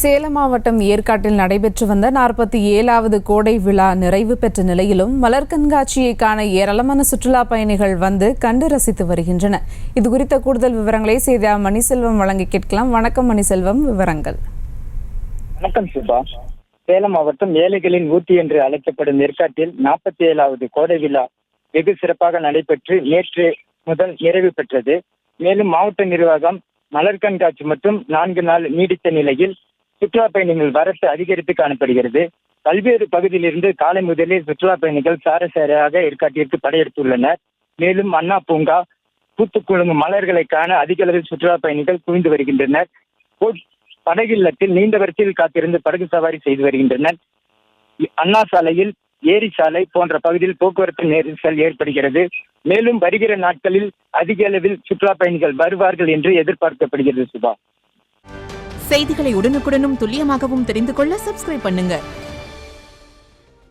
சேலம் மாவட்டம் ஏற்காட்டில் நடைபெற்று வந்த 47வது கோடை விழா நிறைவு பெற்ற நிலையிலும் மலர் கண்காட்சியை காண ஏராளமான சுற்றுலா பயணிகள் வந்து கண்டு ரசித்து வருகின்றனர். இதுகுறித்த கூடுதல் விவரங்களை செய்தியாளர் மணிசெல்வம் வழங்கி கேட்கலாம். வணக்கம் மணிசெல்வம், விவரங்கள். வணக்கம் சுபா. சேலம் மாவட்டம் ஏழைகளின் ஊட்டி என்று அழைக்கப்படும் ஏற்காட்டில் 47வது கோடை விழா வெகு சிறப்பாக நடைபெற்று நேற்று முதல் நிறைவு பெற்றது. மேலும் மாவட்ட நிர்வாகம் மலர் கண்காட்சி மற்றும் 4 நாள் நீடித்த நிலையில் சுற்றுலா பயணிகள் வரத்து அதிகரித்து காணப்படுகிறது. பல்வேறு பகுதியிலிருந்து காலை முதலே சுற்றுலா பயணிகள் சாரசாரியாக ஏற்காட்டிற்கு படையெடுத்துள்ளனர். மேலும் அண்ணா பூங்கா, பூத்து குலுங்கும் மலர்களை காண அதிக அளவில் சுற்றுலா பயணிகள் குவிந்து வருகின்றனர். படகில்லத்தில் நீண்ட வரிசையில் காத்திருந்து படகு சவாரி செய்து வருகின்றனர். அண்ணா சாலையில், ஏரி சாலை போன்ற பகுதியில் போக்குவரத்து நெரிசல் ஏற்படுகிறது. மேலும் வருகிற நாட்களில் அதிக அளவில் சுற்றுலா பயணிகள் வருவார்கள் என்று எதிர்பார்க்கப்படுகிறது. சுபா, செய்திகளை உடனுக்குடனும் துல்லியமாகவும் தெரிந்து கொள்ள சப்ஸ்கிரைப் பண்ணுங்க.